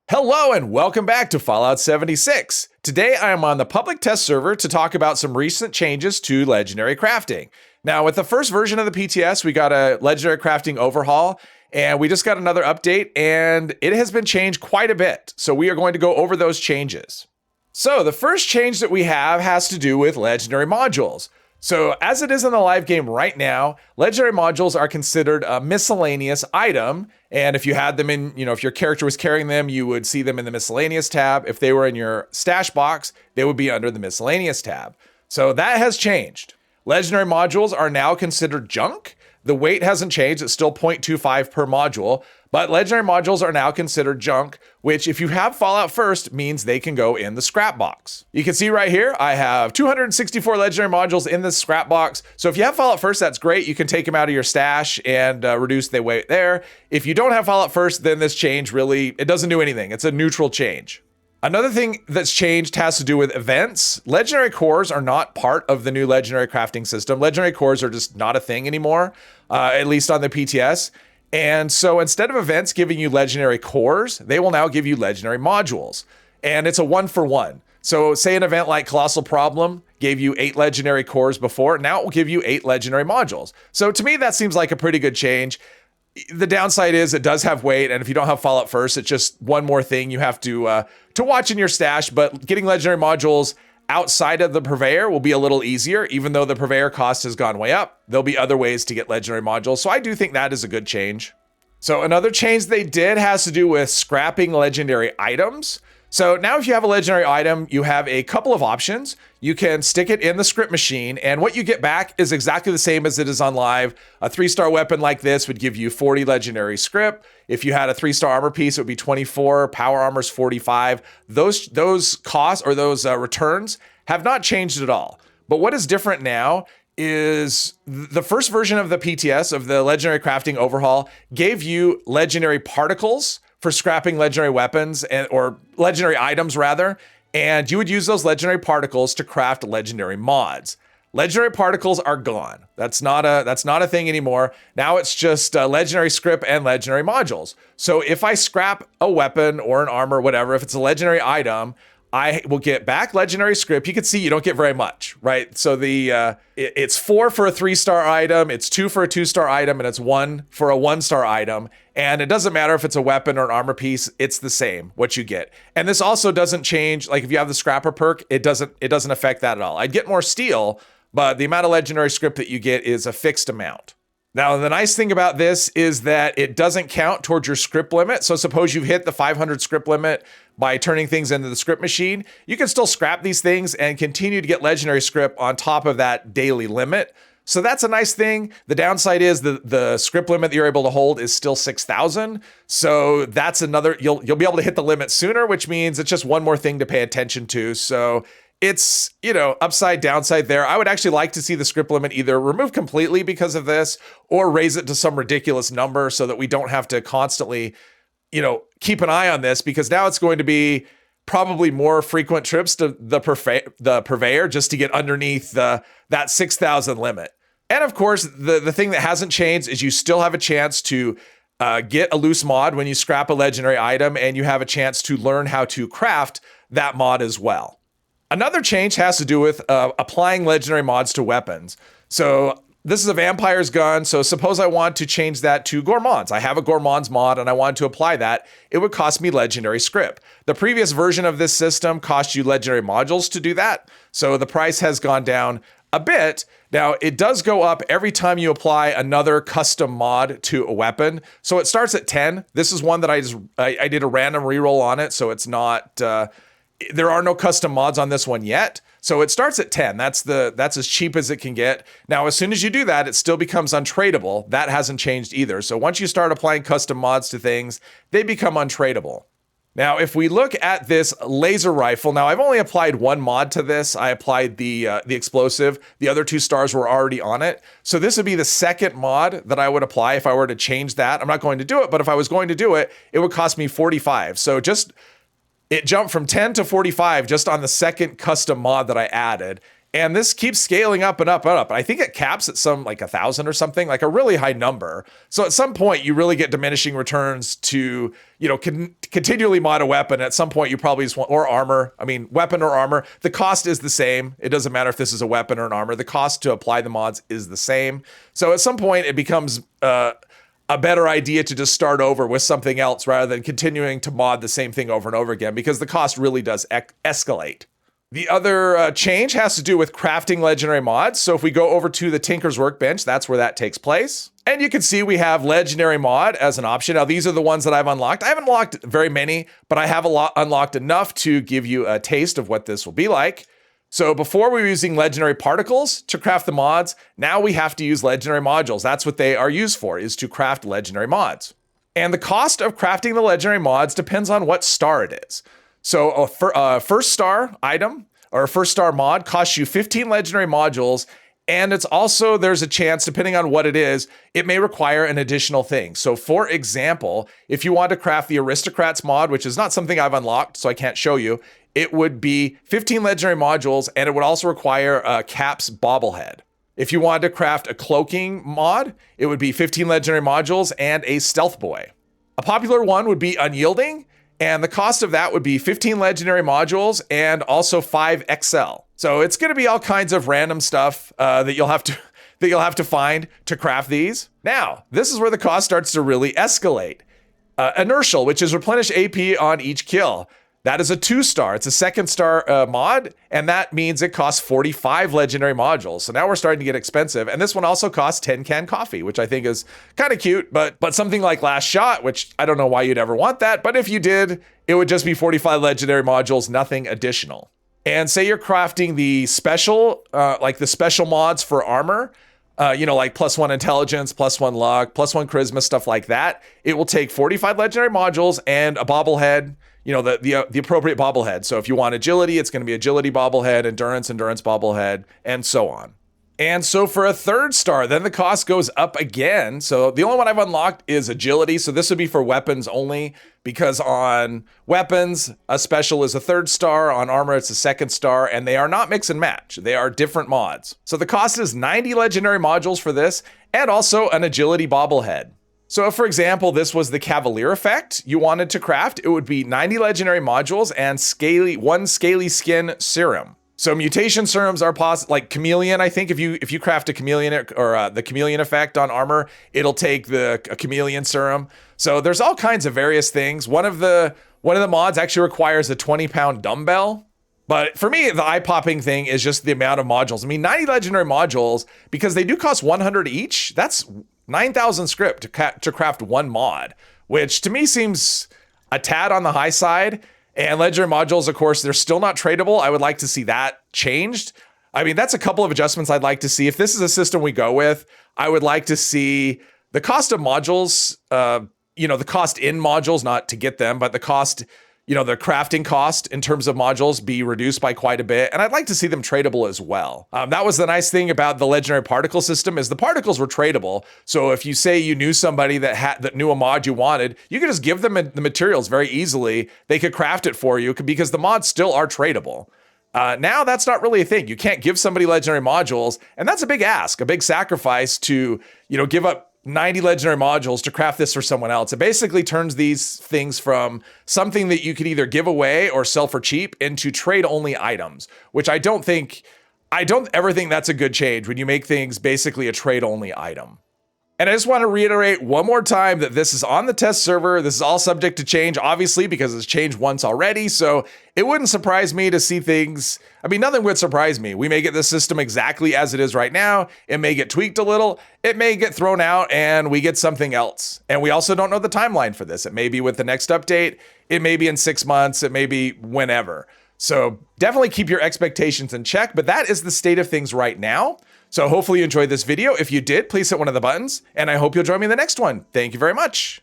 Hello and welcome back to Fallout 76. Today I am on the public test server to talk about some recent changes to legendary crafting. Now with the first version of the PTS, we got a legendary crafting overhaul and we just got another update and it has been changed quite a bit. So we are going to go over those changes. So the first change that we have has to do with legendary modules. So as it is in the live game right now, legendary modules are considered a miscellaneous item. And if you had them in, if your character was carrying them, you would see them in the miscellaneous tab. If they were in your stash box, they would be under the miscellaneous tab. So that has changed. Legendary modules are now considered junk. The weight hasn't changed. It's still 0.25 per module, but legendary modules are now considered junk, which if you have Fallout First means they can go in the scrap box. You can see right here, I have 264 legendary modules in this scrap box. So if you have Fallout First, that's great. You can take them out of your stash and reduce the weight there. If you don't have Fallout First, then this change really, it doesn't do anything. It's a neutral change. Another thing that's changed has to do with events. Legendary cores are not part of the new legendary crafting system. Legendary cores are just not a thing anymore, at least on the PTS. And so instead of events giving you legendary cores, they will now give you legendary modules. And it's a 1-for-1. So say an event like Colossal Problem gave you 8 legendary cores before, now it will give you 8 legendary modules. So to me, that seems like a pretty good change. The downside is it does have weight, and if you don't have Fallout First, it's just one more thing you have to watch in your stash. But getting legendary modules outside of the purveyor will be a little easier, even though the purveyor cost has gone way up. There'll be other ways to get legendary modules, so I do think that is a good change. So another change they did has to do with scrapping legendary items. So now if you have a legendary item, you have a couple of options. You can stick it in the script machine, and what you get back is exactly the same as it is on live. A 3-star weapon like this would give you 40 legendary script. If you had a 3-star armor piece, it would be 24. Power armor's 45. Those costs or those returns have not changed at all. But what is different now is the first version of the PTS, of the legendary crafting overhaul, gave you legendary particles for scrapping legendary weapons or legendary items rather, and you would use those legendary particles to craft legendary mods. Legendary particles are gone. That's not a thing anymore. Now it's just legendary script and legendary modules. So if I scrap a weapon or an armor, whatever, if it's a legendary item, I will get back legendary script. You can see you don't get very much, right? So it's 4 for a 3-star item, it's 2 for a 2-star item, and it's 1 for a 1-star item. And it doesn't matter if it's a weapon or an armor piece, it's the same what you get. And this also doesn't change, like if you have the scrapper perk, it doesn't affect that at all. I'd get more steel, but the amount of legendary script that you get is a fixed amount. Now, the nice thing about this is that it doesn't count towards your script limit. So suppose you've hit the 500 script limit by turning things into the script machine, you can still scrap these things and continue to get legendary script on top of that daily limit. So that's a nice thing. The downside is the script limit that you're able to hold is still 6,000. So that's another, you'll be able to hit the limit sooner, which means it's just one more thing to pay attention to. So it's, upside, downside there. I would actually like to see the script limit either removed completely because of this or raise it to some ridiculous number so that we don't have to constantly, keep an eye on this, because now it's going to be probably more frequent trips to the purveyor just to get underneath that 6,000 limit. And of course, the thing that hasn't changed is you still have a chance to get a loose mod when you scrap a legendary item, and you have a chance to learn how to craft that mod as well. Another change has to do with applying legendary mods to weapons. So this is a vampire's gun. So suppose I want to change that to gourmands. I have a gourmands mod and I want to apply that. It would cost me legendary script. The previous version of this system cost you legendary modules to do that. So the price has gone down a bit. Now it does go up every time you apply another custom mod to a weapon. So it starts at 10. This is one that I did a random reroll on it. So it's not, there are no custom mods on this one yet. So it starts at 10. That's as cheap as it can get. Now, as soon as you do that, it still becomes untradeable. That hasn't changed either. So once you start applying custom mods to things, they become untradeable. Now, if we look at this laser rifle, now I've only applied one mod to this. I applied the explosive. The other 2 stars were already on it. So this would be the second mod that I would apply if I were to change that. I'm not going to do it, but if I was going to do it, it would cost me 45. So it jumped from 10 to 45 just on the second custom mod that I added. And this keeps scaling up and up and up. I think it caps at some like 1,000 or something, like a really high number. So at some point you really get diminishing returns to, continually mod a weapon. At some point you probably just want, or armor. I mean, weapon or armor, the cost is the same. It doesn't matter if this is a weapon or an armor. The cost to apply the mods is the same. So at some point it becomes a better idea to just start over with something else rather than continuing to mod the same thing over and over again, because the cost really does escalate. The other change has to do with crafting legendary mods. So if we go over to the Tinker's Workbench, that's where that takes place. And you can see we have legendary mod as an option. Now, these are the ones that I've unlocked. I haven't unlocked very many, but I have unlocked enough to give you a taste of what this will be like. So before we were using legendary particles to craft the mods, now we have to use legendary modules. That's what they are used for, is to craft legendary mods. And the cost of crafting the legendary mods depends on what star it is. So a first star item or a first star mod costs you 15 legendary modules. And it's also, there's a chance, depending on what it is, it may require an additional thing. So for example, if you want to craft the Aristocrats mod, which is not something I've unlocked, so I can't show you, it would be 15 legendary modules, and it would also require a Cap's bobblehead. If you wanted to craft a cloaking mod, it would be 15 legendary modules and a stealth boy. A popular one would be unyielding, and the cost of that would be 15 legendary modules and also 5 XL. So it's going to be all kinds of random stuff that you'll have to find to craft these. Now, this is where the cost starts to really escalate. Inertial, which is replenish AP on each kill. That is a 2-star. It's a 2nd-star mod, and that means it costs 45 legendary modules. So now we're starting to get expensive. And this one also costs 10 can coffee, which I think is kind of cute, but something like Last Shot, which I don't know why you'd ever want that, but if you did, it would just be 45 legendary modules, nothing additional. And say you're crafting the special, like the special mods for armor, like +1 intelligence, +1 luck, +1 charisma, stuff like that. It will take 45 legendary modules and a bobblehead, the appropriate bobblehead. So if you want agility, it's going to be agility bobblehead, endurance bobblehead, and so on. And so for a 3rd star, then the cost goes up again. So the only one I've unlocked is agility. So this would be for weapons only, because on weapons, a special is a 3rd star, on armor, it's a 2nd star, and they are not mix and match. They are different mods. So the cost is 90 legendary modules for this, and also an agility bobblehead. So if, for example, this was the Cavalier effect you wanted to craft, it would be 90 legendary modules and 1 scaly skin serum. So mutation serums are like Chameleon. I think if you craft a Chameleon or the Chameleon effect on armor, it'll take a Chameleon serum. So there's all kinds of various things. One of the mods actually requires a 20-pound dumbbell. But for me, the eye-popping thing is just the amount of modules. I mean, 90 legendary modules, because they do cost 100 each. That's 9,000 script to craft one mod, which to me seems a tad on the high side. And legendary modules, of course, they're still not tradable. I would like to see that changed. I mean, that's a couple of adjustments I'd like to see. If this is a system we go with, I would like to see the cost of modules, the cost in modules, not to get them, but the cost, the crafting cost in terms of modules be reduced by quite a bit. And I'd like to see them tradable as well. That was the nice thing about the legendary particle system, is the particles were tradable. So if you say you knew somebody that knew a mod you wanted, you could just give them the materials very easily. They could craft it for you because the mods still are tradable. Now that's not really a thing. You can't give somebody legendary modules, and that's a big ask, a big sacrifice to, give up 90 legendary modules to craft this for someone else. It basically turns these things from something that you could either give away or sell for cheap into trade-only items, which I don't ever think that's a good change when you make things basically a trade-only item. And I just want to reiterate one more time that this is on the test server. This is all subject to change, obviously, because it's changed once already. So it wouldn't surprise me to see things. I mean, nothing would surprise me. We may get this system exactly as it is right now. It may get tweaked a little. It may get thrown out and we get something else. And we also don't know the timeline for this. It may be with the next update. It may be in 6 months. It may be whenever. So definitely keep your expectations in check. But that is the state of things right now. So hopefully you enjoyed this video. If you did, please hit one of the buttons, and I hope you'll join me in the next one. Thank you very much.